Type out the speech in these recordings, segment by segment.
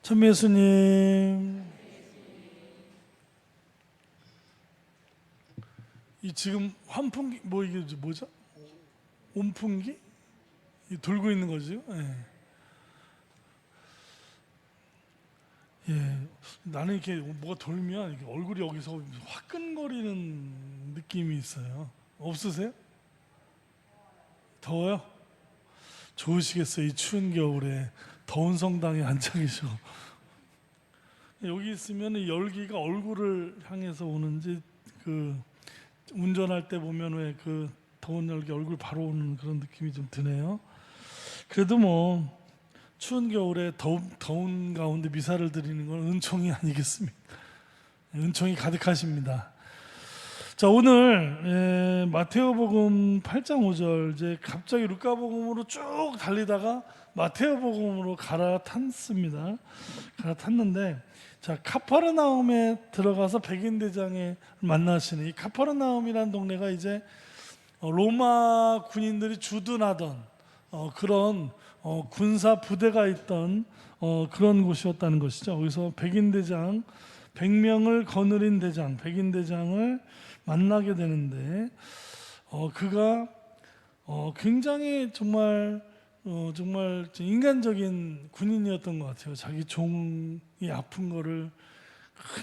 참 예수님, 이 지금 환풍기 이게 뭐죠? 온풍기? 이 돌고 있는 거죠? 예. 예. 나는 이렇게 뭐가 돌면 이렇게 얼굴이 여기서 화끈거리는 느낌이 있어요. 없으세요? 더워요? 좋으시겠어요. 이 추운 겨울에 더운 성당에 앉아 계셔. 여기 있으면 열기가 얼굴을 향해서 오는지, 그 운전할 때 보면 왜 그 더운 열기 얼굴 바로 오는 그런 느낌이 좀 드네요. 그래도 뭐 추운 겨울에 더운 가운데 미사를 드리는 건 은총이 아니겠습니까? 은총이 가득하십니다. 자, 오늘 마테오복음 8장 5절, 이제 갑자기 루카복음으로 쭉 달리다가 마테오복음으로 갈아탔습니다. 갈아탔는데, 자, 카퍼르나움에 들어가서 백인 대장에 만나시는 이 카퍼르나움이라는 동네가 이제 로마 군인들이 주둔하던 그런 군사 부대가 있던 그런 곳이었다는 것이죠. 여기서 백인 대장, 100명을 거느린 대장, 백인 대장을 만나게 되는데, 그가 굉장히 정말 인간적인 군인이었던 것 같아요. 자기 종이 아픈 거를,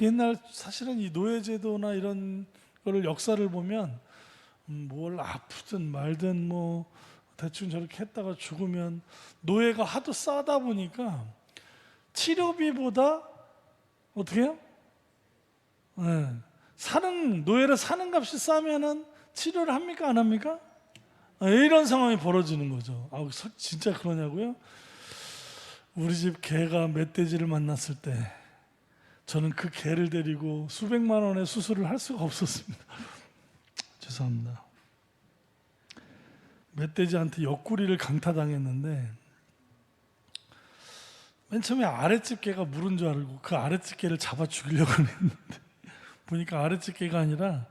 옛날 사실은 이 노예제도나 이런 거를 역사를 보면 뭘 아프든 말든 뭐 대충 저렇게 했다가 죽으면, 노예가 하도 싸다 보니까 치료비보다 어떻게 해요? 네. 노예를 사는 값이 싸면은 치료를 합니까? 안 합니까? 이런 상황이 벌어지는 거죠. 진짜 그러냐고요? 우리 집 개가 멧돼지를 만났을 때 저는 그 개를 데리고 수백만 원의 수술을 할 수가 없었습니다. 죄송합니다. 멧돼지한테 옆구리를 강타당했는데, 맨 처음에 아랫집 개가 물은 줄 알고 그 아랫집 개를 잡아 죽이려고 했는데, 보니까 아랫집 개가 아니라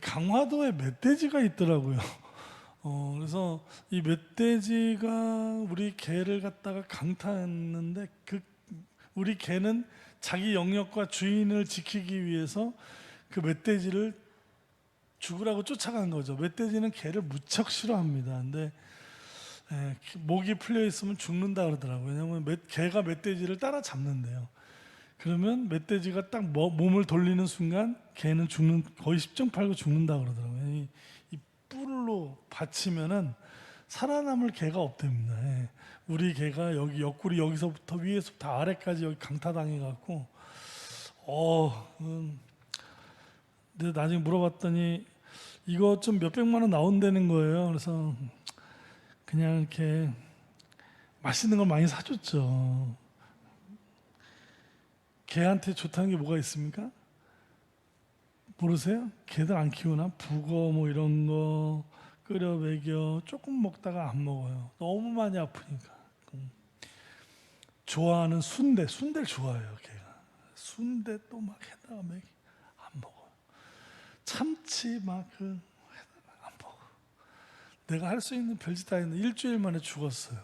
강화도에 멧돼지가 있더라고요. 그래서 이 멧돼지가 우리 개를 갖다가 강타했는데, 우리 개는 자기 영역과 주인을 지키기 위해서 그 멧돼지를 죽으라고 쫓아간 거죠. 멧돼지는 개를 무척 싫어합니다. 근데 목이 풀려 있으면 죽는다 그러더라고요. 왜냐하면 개가 멧돼지를 따라잡는데요. 그러면 멧돼지가 딱 몸을 돌리는 순간 개는 거의 십중팔구 죽는다 그러더라고요. 이 뿔로 받치면은 살아남을 개가 없답니다. 우리 개가 여기 옆구리 여기서부터 위에서부터 아래까지 여기 강타당해 갖고, 근데 나중에 물어봤더니 이거 좀 몇백만 원 나온다는 거예요. 그래서 그냥 이렇게 맛있는 걸 많이 사줬죠. 개한테 좋다는 게 뭐가 있습니까? 모르세요? 개들 안 키우나? 북어 뭐 이런 거 끓여 먹여, 조금 먹다가 안 먹어요. 너무 많이 아프니까. 좋아하는 순대를 좋아해요. 개가 순대 또 막 해다가 먹이 안 먹어요. 참치 막 안 먹어. 내가 할 수 있는 별짓 다 했는데 일주일 만에 죽었어요.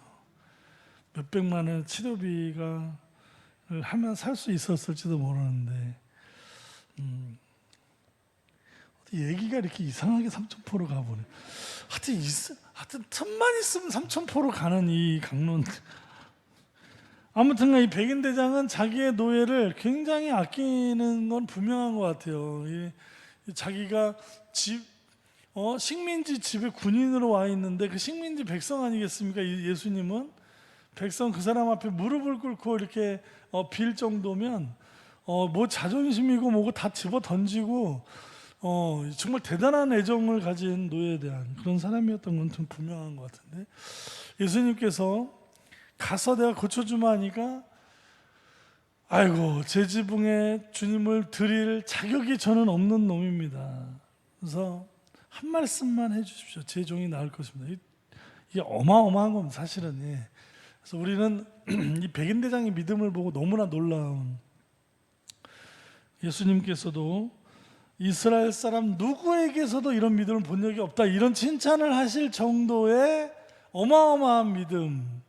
몇백만 원 치료비가 하면 살 수 있었을지도 모르는데, 얘기가 이렇게 이상하게 삼천포로 가보네. 하여튼 틈만 있으면 삼천포로 가는 이 강론. 아무튼 이 백인 대장은 자기의 노예를 굉장히 아끼는 건 분명한 것 같아요. 자기가 식민지 집에 군인으로 와 있는데, 그 식민지 백성 아니겠습니까? 예수님은 백성 그 사람 앞에 무릎을 꿇고 이렇게 빌 정도면 뭐 자존심이고 뭐고 다 집어 던지고 정말 대단한 애정을 가진 노예에 대한 그런 사람이었던 건 좀 분명한 것 같은데, 예수님께서 가서 내가 고쳐주마 하니까, 아이고 제 지붕에 주님을 드릴 자격이 저는 없는 놈입니다. 그래서 한 말씀만 해주십시오. 제 종이 나을 것입니다. 이게 어마어마한 겁니다, 사실은. 그래서 우리는 이 백인 대장의 믿음을 보고 너무나 놀라운, 예수님께서도 이스라엘 사람 누구에게서도 이런 믿음을 본 적이 없다, 이런 칭찬을 하실 정도의 어마어마한 믿음,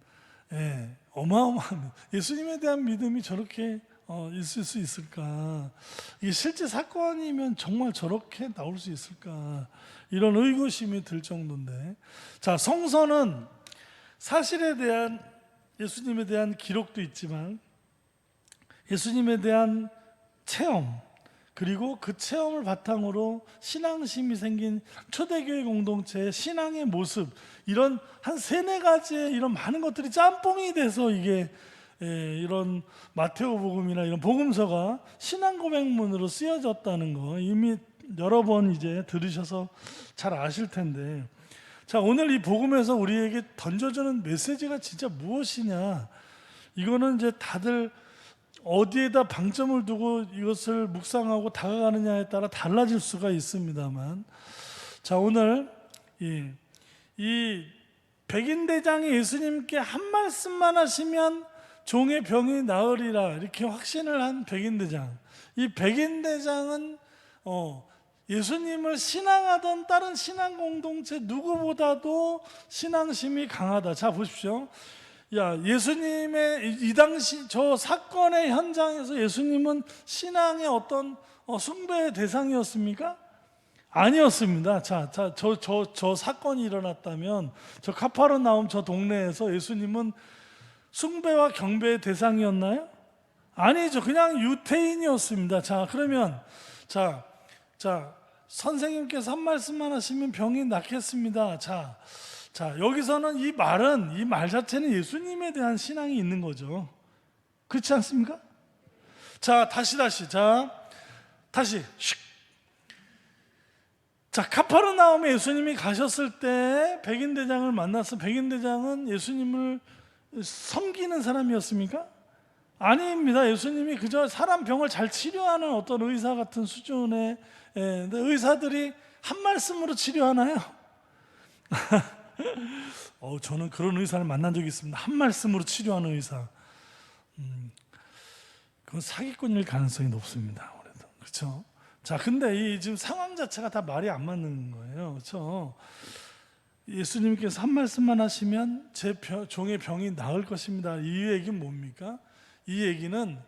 어마어마한 예수님에 대한 믿음이 저렇게 있을 수 있을까? 이게 실제 사건이면 정말 저렇게 나올 수 있을까? 이런 의구심이 들 정도인데, 자, 성서는 사실에 대한 예수님에 대한 기록도 있지만 예수님에 대한 체험, 그리고 그 체험을 바탕으로 신앙심이 생긴 초대교회 공동체의 신앙의 모습, 이런 한 세네 가지의 이런 많은 것들이 짬뽕이 돼서 이게 이런 마테오복음이나 이런 복음서가 신앙 고백문으로 쓰여졌다는 거 이미 여러 번 이제 들으셔서 잘 아실 텐데, 자, 오늘 이 복음에서 우리에게 던져주는 메시지가 진짜 무엇이냐, 이거는 이제 다들 어디에다 방점을 두고 이것을 묵상하고 다가가느냐에 따라 달라질 수가 있습니다만, 자, 오늘 이 백인대장이 예수님께 한 말씀만 하시면 종의 병이 나으리라 이렇게 확신을 한 백인대장, 이 백인대장은 예수님을 신앙하던 다른 신앙 공동체 누구보다도 신앙심이 강하다. 자, 보십시오. 예수님의 이 당시 저 사건의 현장에서 예수님은 신앙의 어떤 숭배의 대상이었습니까? 아니었습니다. 저 사건이 일어났다면 저 카파르나움 저 동네에서 예수님은 숭배와 경배의 대상이었나요? 아니죠. 그냥 유태인이었습니다. 자, 그러면 자, 선생님께서 한 말씀만 하시면 병이 낫겠습니다. 자, 여기서는 이 말 자체는 예수님에 대한 신앙이 있는 거죠. 그렇지 않습니까? 자, 다시. 자, 카파르나움에 예수님이 가셨을 때 백인대장을 만나서 백인대장은 예수님을 섬기는 사람이었습니까? 아닙니다. 예수님이 그저 사람 병을 잘 치료하는 어떤 의사 같은 수준의, 근데 의사들이 한 말씀으로 치료하나요? 저는 그런 의사를 만난 적이 있습니다. 한 말씀으로 치료하는 의사. 그건 사기꾼일 가능성이 높습니다. 아무래도. 그렇죠? 자, 근데 이 지금 상황 자체가 다 말이 안 맞는 거예요. 그렇죠? 예수님께서 한 말씀만 하시면 제 종의 병이 나을 것입니다. 이 얘기는 뭡니까? 이 얘기는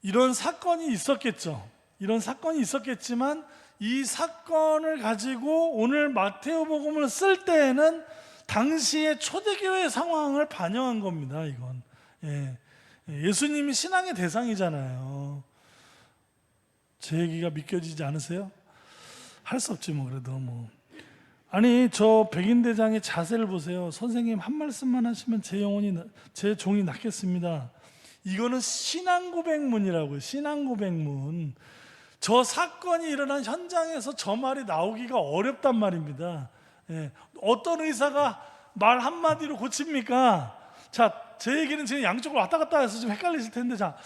이런 사건이 있었겠죠. 이런 사건이 있었겠지만 이 사건을 가지고 오늘 마테오복음을 쓸 때에는 당시의 초대교회 상황을 반영한 겁니다. 이건 예수님이 신앙의 대상이잖아요. 제 얘기가 믿겨지지 않으세요? 할 수 없지 뭐. 그래도 뭐 아니, 저 백인대장의 자세를 보세요. 선생님 한 말씀만 하시면 제 종이 낫겠습니다. 이거는 신앙고백문이라고요. 신앙고백문. 저 사건이 일어난 현장에서 저 말이 나오기가 어렵단 말입니다. 어떤 의사가 말 한마디로 고칩니까? 자, 제 얘기는 지금 양쪽으로 왔다 갔다 해서 좀 헷갈리실 텐데, 자,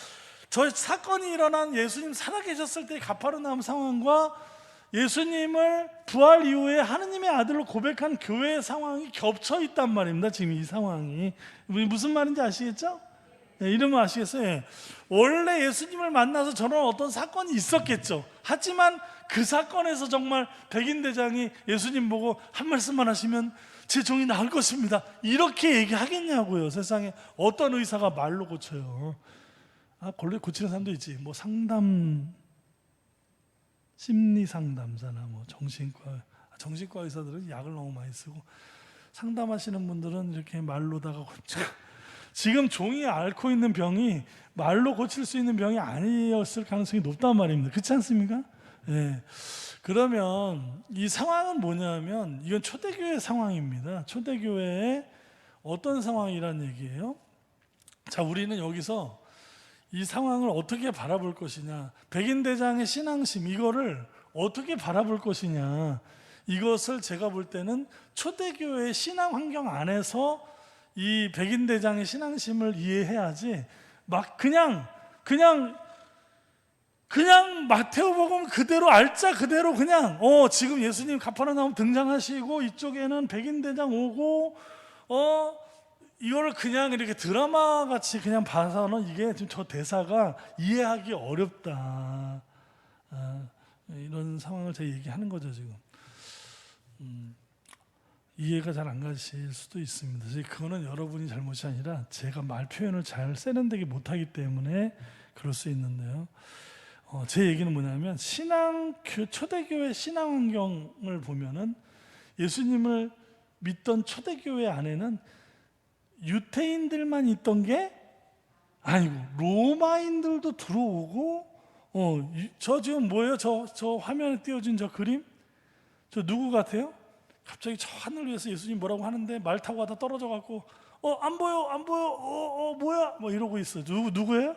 저 사건이 일어난 예수님 살아계셨을 때의 가파르나움 상황과 예수님을 부활 이후에 하느님의 아들로 고백한 교회의 상황이 겹쳐 있단 말입니다. 지금 이 상황이 무슨 말인지 아시겠죠? 이러면 아시겠어요? 원래 예수님을 만나서 저런 어떤 사건이 있었겠죠. 하지만 그 사건에서 정말 백인대장이 예수님 보고 한 말씀만 하시면 제 종이 나을 것입니다, 이렇게 얘기하겠냐고요. 세상에 어떤 의사가 말로 고쳐요. 원래 고치는 사람도 있지. 뭐 심리 상담사나 뭐 정신과 의사들은 약을 너무 많이 쓰고, 상담하시는 분들은 이렇게 말로다가 고쳐. 지금 종이 앓고 있는 병이 말로 고칠 수 있는 병이 아니었을 가능성이 높단 말입니다. 그렇지 않습니까? 그러면 이 상황은 뭐냐면 이건 초대교회 상황입니다. 초대교회의 어떤 상황이란 얘기예요? 자, 우리는 여기서 이 상황을 어떻게 바라볼 것이냐, 백인대장의 신앙심, 이거를 어떻게 바라볼 것이냐, 이것을 제가 볼 때는 초대교회의 신앙 환경 안에서 이 백인대장의 신앙심을 이해해야지, 막 그냥 마테오복음 그대로 알짜 그대로 그냥 지금 예수님 가파르나움 등장하시고 이쪽에는 백인대장 오고 이거를 그냥 이렇게 드라마 같이 그냥 봐서는 이게 지금 저 대사가 이해하기 어렵다, 이런 상황을 제가 얘기하는 거죠 지금. 이해가 잘 안 가실 수도 있습니다. 그거는 여러분이 잘못이 아니라 제가 말 표현을 잘 세련되게 못하기 때문에 그럴 수 있는데요. 제 얘기는 뭐냐면 초대교회 신앙 환경을 보면은 예수님을 믿던 초대교회 안에는 유태인들만 있던 게 아니고 로마인들도 들어오고 저 지금 뭐예요? 저 화면에 띄워진 저 그림? 저 누구 같아요? 갑자기 저 하늘 위에서 예수님 뭐라고 하는데 말 타고 가다 떨어져 갖고 안 보여 안 보여 뭐야 뭐 이러고 있어. 누구예요?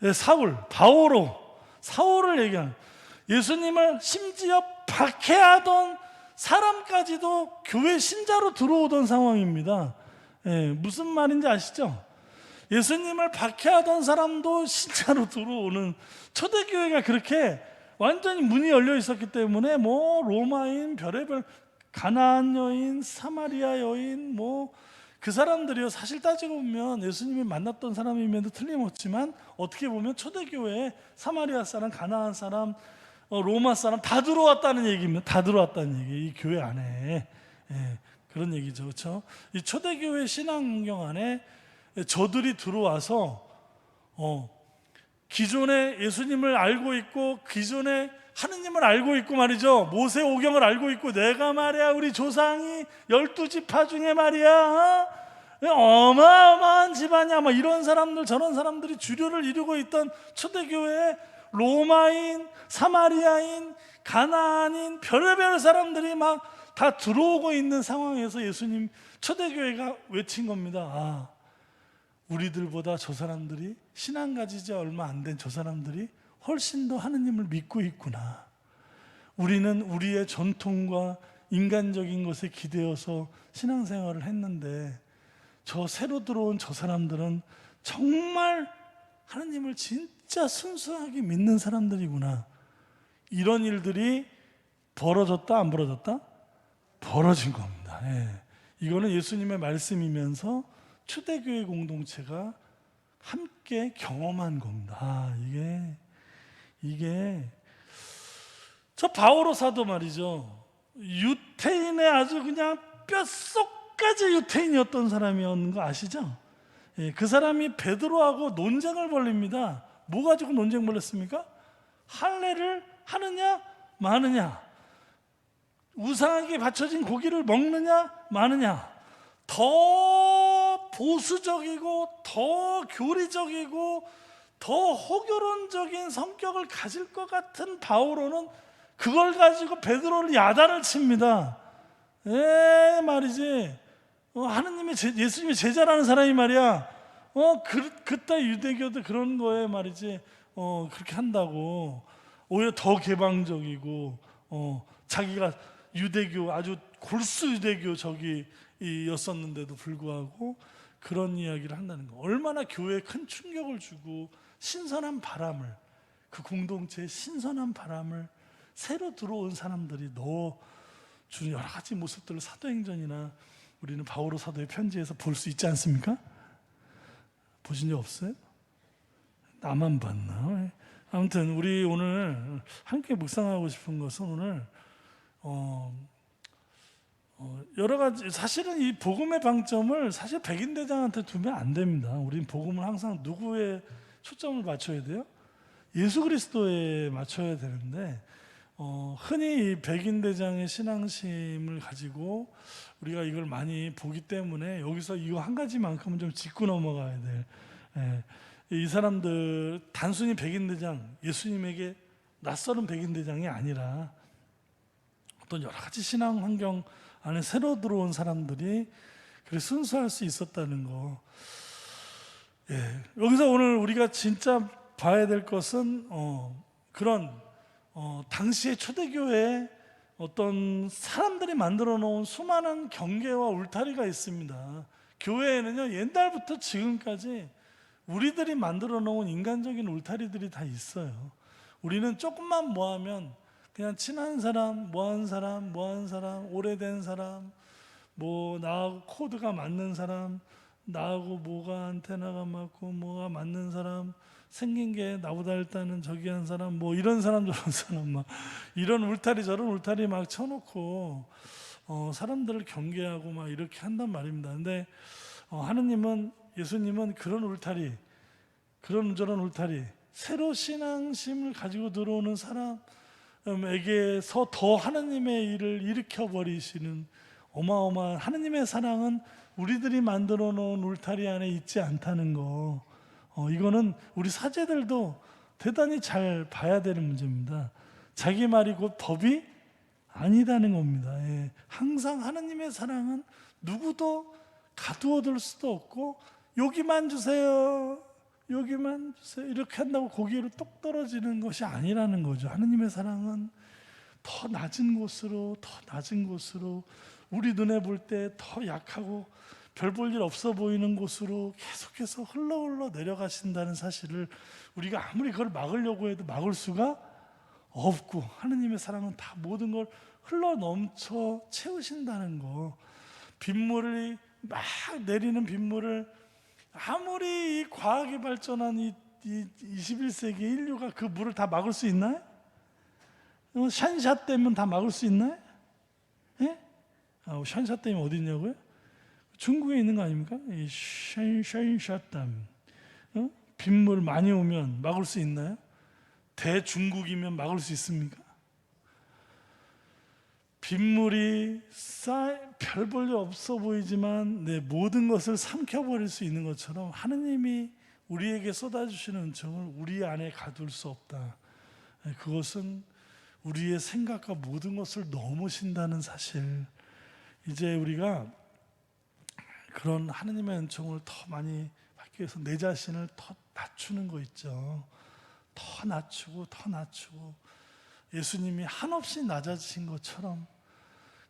네, 사울을 얘기하는 예수님을 심지어 박해하던 사람까지도 교회 신자로 들어오던 상황입니다. 무슨 말인지 아시죠? 예수님을 박해하던 사람도 신자로 들어오는 초대교회가 그렇게 완전히 문이 열려 있었기 때문에 뭐 로마인, 별의별 가나안 여인, 사마리아 여인 그 사람들이요 사실 따지고 보면 예수님이 만났던 사람임에도 틀림없지만 어떻게 보면 초대교회에 사마리아 사람, 가나안 사람, 로마 사람 다 들어왔다는 얘기입니다. 다 들어왔다는 얘기 이 교회 안에 그런 얘기죠, 그렇죠? 이 초대교회 신앙 환경 안에 저들이 들어와서 기존에 예수님을 알고 있고 기존에 하느님을 알고 있고 말이죠. 모세 오경을 알고 있고 내가 말이야 우리 조상이 12지파 중에 말이야 어마어마한 집안이야 막 이런 사람들 저런 사람들이 주류를 이루고 있던 초대교회에 로마인, 사마리아인, 가나안인 별의별 사람들이 막 다 들어오고 있는 상황에서 예수님 초대교회가 외친 겁니다. 우리들보다 저 사람들이 신앙 가지지 얼마 안 된 저 사람들이 훨씬 더 하느님을 믿고 있구나. 우리는 우리의 전통과 인간적인 것에 기대어서 신앙생활을 했는데 저 새로 들어온 저 사람들은 정말 하느님을 진짜 순수하게 믿는 사람들이구나. 이런 일들이 벌어졌다 안 벌어졌다? 벌어진 겁니다. 이거는 예수님의 말씀이면서 초대교회 공동체가 함께 경험한 겁니다. 이게 저 바오로 사도 말이죠. 유태인의 아주 그냥 뼛속까지 유태인이었던 사람이었는 거 아시죠? 그 사람이 베드로하고 논쟁을 벌립니다. 뭐 가지고 논쟁 벌였습니까? 할례를 하느냐 마느냐, 우상에게 바쳐진 고기를 먹느냐 마느냐, 더 보수적이고 더 교리적이고 더 호교론적인 성격을 가질 것 같은 바오로는 그걸 가지고 베드로를 야단을 칩니다. 말이지 하느님의 예수님의 제자라는 사람이 말이야 그따 유대교도 그런 거에 말이지 그렇게 한다고 오히려 더 개방적이고 자기가 유대교 아주 골수 유대교 였었는데도 불구하고 그런 이야기를 한다는 거. 얼마나 교회에 큰 충격을 주고 신선한 바람을 그 공동체의 신선한 바람을 새로 들어온 사람들이 주는 여러 가지 모습들을 사도행전이나 우리는 바오로 사도의 편지에서 볼 수 있지 않습니까? 보신 적 없어요? 나만 봤나? 아무튼 우리 오늘 함께 묵상하고 싶은 것은 오늘 여러 가지 사실은 이 복음의 방점을 사실 백인대장한테 두면 안 됩니다. 우리는 복음을 항상 누구에 초점을 맞춰야 돼요? 예수 그리스도에 맞춰야 되는데 흔히 이 백인대장의 신앙심을 가지고 우리가 이걸 많이 보기 때문에 여기서 이거 한 가지만큼은 좀 짚고 넘어가야 돼. 이 사람들 단순히 백인대장, 예수님에게 낯설은 백인대장이 아니라 어떤 여러 가지 신앙 환경 안에 새로 들어온 사람들이 그렇게 순수할 수 있었다는 거. 여기서 오늘 우리가 진짜 봐야 될 것은 그런 당시의 초대교회에 어떤 사람들이 만들어 놓은 수많은 경계와 울타리가 있습니다. 교회에는요 옛날부터 지금까지 우리들이 만들어 놓은 인간적인 울타리들이 다 있어요. 우리는 조금만 뭐하면 그냥 친한 사람, 뭐한 사람, 오래된 사람, 나하고 코드가 맞는 사람, 나하고 뭐가 안테나가 맞고 뭐가 맞는 사람, 생긴 게 나보다 일단은 저기 한 사람, 이런 사람 저런 사람 이런 울타리 저런 울타리 막 쳐놓고 사람들을 경계하고 막 이렇게 한단 말입니다. 근데 하느님은, 예수님은 그런 울타리, 그런 저런 울타리, 새로 신앙심을 가지고 들어오는 사람에게서 더 하느님의 일을 일으켜 버리시는 어마어마한 하느님의 사랑은 우리들이 만들어 놓은 울타리 안에 있지 않다는 거, 이거는 우리 사제들도 대단히 잘 봐야 되는 문제입니다. 자기 말이 곧 법이 아니다는 겁니다. 예. 항상 하느님의 사랑은 누구도 가두어둘 수도 없고, 여기만 주세요, 여기만 주세요 이렇게 한다고 거기로 똑 떨어지는 것이 아니라는 거죠. 하느님의 사랑은 더 낮은 곳으로, 더 낮은 곳으로, 우리 눈에 볼 때 더 약하고 별 볼 일 없어 보이는 곳으로 계속해서 흘러 내려가신다는 사실을 우리가 아무리 그걸 막으려고 해도 막을 수가 없고, 하느님의 사랑은 다 모든 걸 흘러 넘쳐 채우신다는 거. 빗물이 막 내리는 빗물을 아무리 이 과학이 발전한 이 21세기 인류가 그 물을 다 막을 수 있나요? 샨샤 댐은 다 막을 수 있나요? 예? 샨샤 댐이 어디 있냐고요? 중국에 있는 거 아닙니까? 이 샨샤 댐. 빗물 많이 오면 막을 수 있나요? 대중국이면 막을 수 있습니까? 빗물이 별 볼 일 없어 보이지만 모든 것을 삼켜버릴 수 있는 것처럼 하느님이 우리에게 쏟아주시는 은총을 우리 안에 가둘 수 없다. 그것은 우리의 생각과 모든 것을 넘으신다는 사실. 이제 우리가 그런 하느님의 은총을 더 많이 받기 위해서 내 자신을 더 낮추는 거 있죠. 더 낮추고 더 낮추고, 예수님이 한없이 낮아지신 것처럼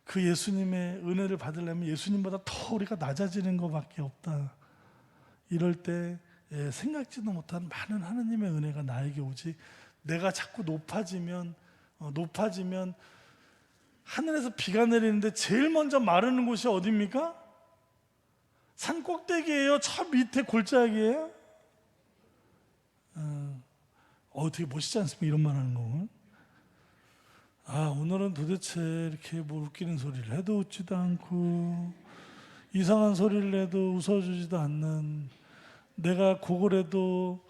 그 예수님의 은혜를 받으려면 예수님보다 더 우리가 낮아지는 것밖에 없다. 이럴 때 생각지도 못한 많은 하느님의 은혜가 나에게 오지, 내가 자꾸 높아지면 하늘에서 비가 내리는데 제일 먼저 마르는 곳이 어디입니까? 산 꼭대기예요? 저 밑에 골짜기예요? 되게 멋있지 않습니까? 이런 말 하는 거. 오늘은 도대체 이렇게 뭐 웃기는 소리를 해도 웃지도 않고, 이상한 소리를 해도 웃어주지도 않는, 내가 곡을 해도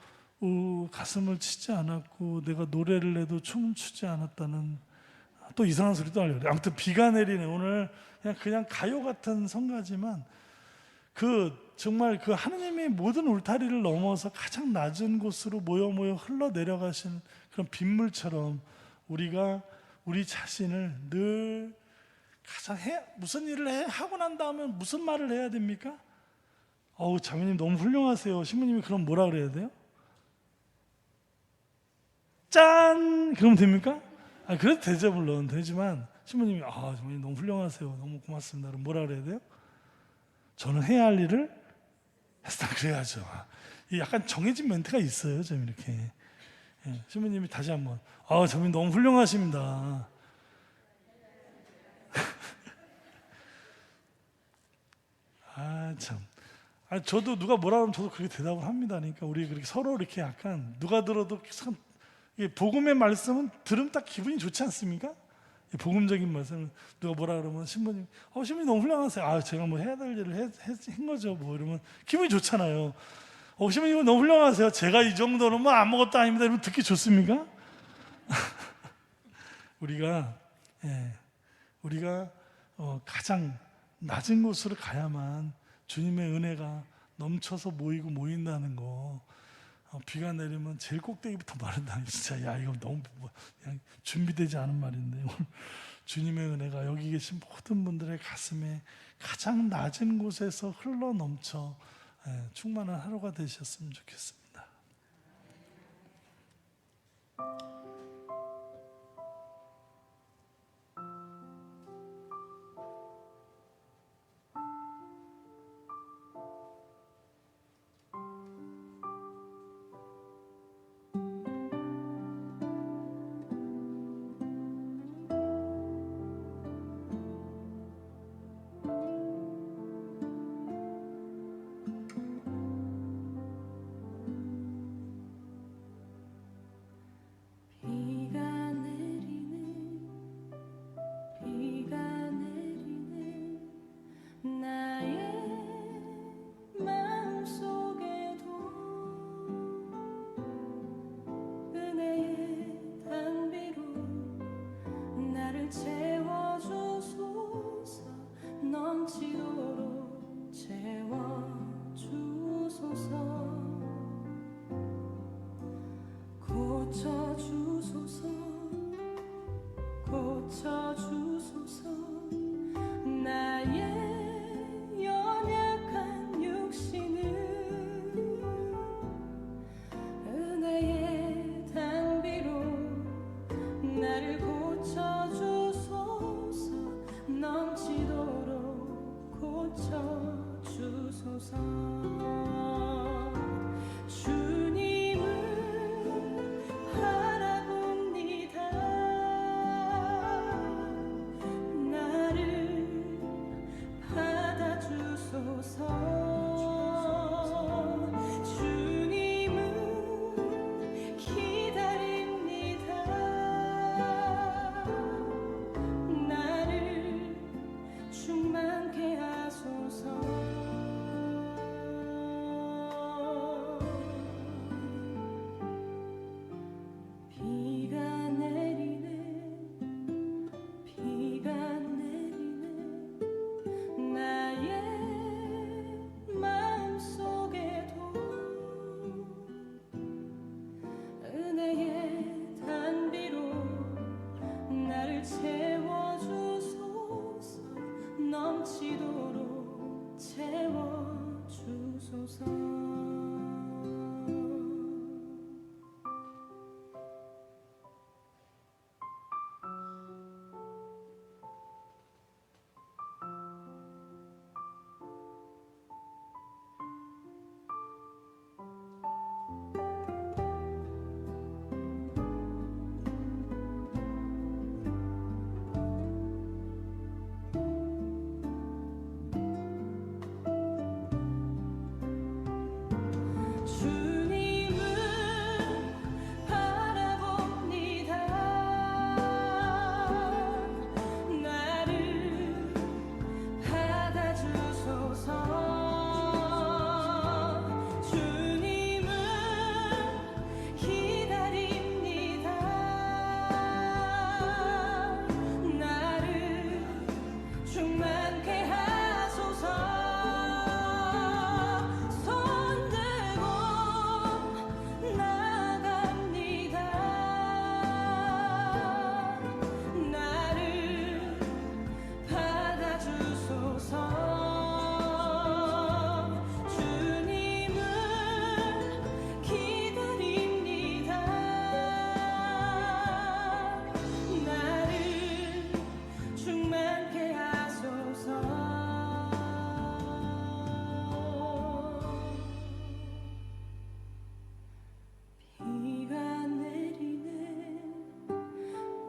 가슴을 치지 않았고, 내가 노래를 해도 춤을 추지 않았다는, 또 이상한 소리도 하려고 그래. 아무튼 비가 내리네. 오늘 그냥 가요 같은 성가지만, 정말 그 하느님의 모든 울타리를 넘어서 가장 낮은 곳으로 모여 흘러내려가신 그런 빗물처럼 우리가 우리 자신을 늘 가장 무슨 일을 하고 난 다음에 무슨 말을 해야 됩니까? 자매님 너무 훌륭하세요. 신부님이 그럼 뭐라 그래야 돼요? 짠! 그러면 됩니까? 그래도 되죠. 물론 되지만 신부님이 자매님 너무 훌륭하세요. 너무 고맙습니다. 그럼 뭐라 그래야 돼요? 저는 해야 할 일을 했다 그래야죠. 약간 정해진 멘트가 있어요. 좀 이렇게. 신부님이 다시 한번 자매님 너무 훌륭하십니다. 참. 저도 누가 뭐라 하면 저도 그렇게 대답을 합니다. 그러니까 우리 그렇게 서로 이렇게 약간 누가 들어도 참, 복음의 말씀은 들으면 딱 기분이 좋지 않습니까? 복음적인 말씀, 누가 뭐라 그러면 신부님 너무 훌륭하세요. 제가 뭐 해야 될 일을 한 거죠. 뭐 이러면 기분이 좋잖아요. 신부님 너무 훌륭하세요. 제가 이 정도는 뭐 아무것도 아닙니다. 이러면 듣기 좋습니까? 우리가 가장 낮은 곳으로 가야만 주님의 은혜가 넘쳐서 모인다는 거. 비가 내리면 제일 꼭대기부터 마른다. 진짜 이거 너무 그냥 준비되지 않은 말인데, 주님의 은혜가 여기 계신 모든 분들의 가슴에 가장 낮은 곳에서 흘러 넘쳐 충만한 하루가 되셨으면 좋겠습니다. 비 나의 마음속에도 은혜의 단비로 나를 채워주소서. 넘치도록 채워주소서. 고쳐주소서. 고쳐주소서. 나의 연약한 육신을 은혜의 단비로 나를 고쳐주소서. 넘치도록 고쳐주소서. 주님을 바라봅니다. 나를 받아주소서. 주님을 기다립니다. 나를 충만케 하소서. 비가 내리네. 비가 내리네. 나의 마음속에도 은혜의 단비로 나를 채워주소서. 넘치도록 채워주소서. 주님을 바라봅니다. 나를 받아주소서. 주님을 기다립니다. 나를 충만케 하소서. 손들고 나갑니다. 나를 받아주소서. 주님을 기다립니다. 나를 충만케 하소서. 비가 내리네.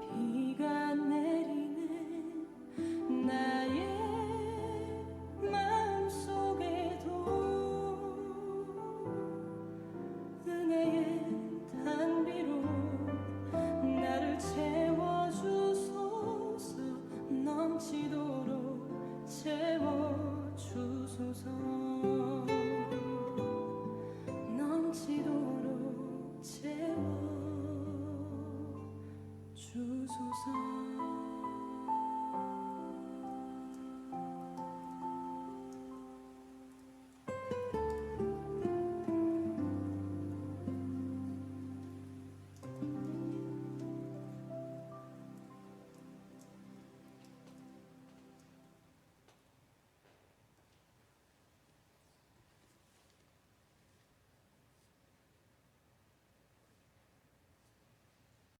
비가 내리네. 나의 마음속에도 은혜의 단비로 나를 채워주소서. 넘치도록 채워주소서.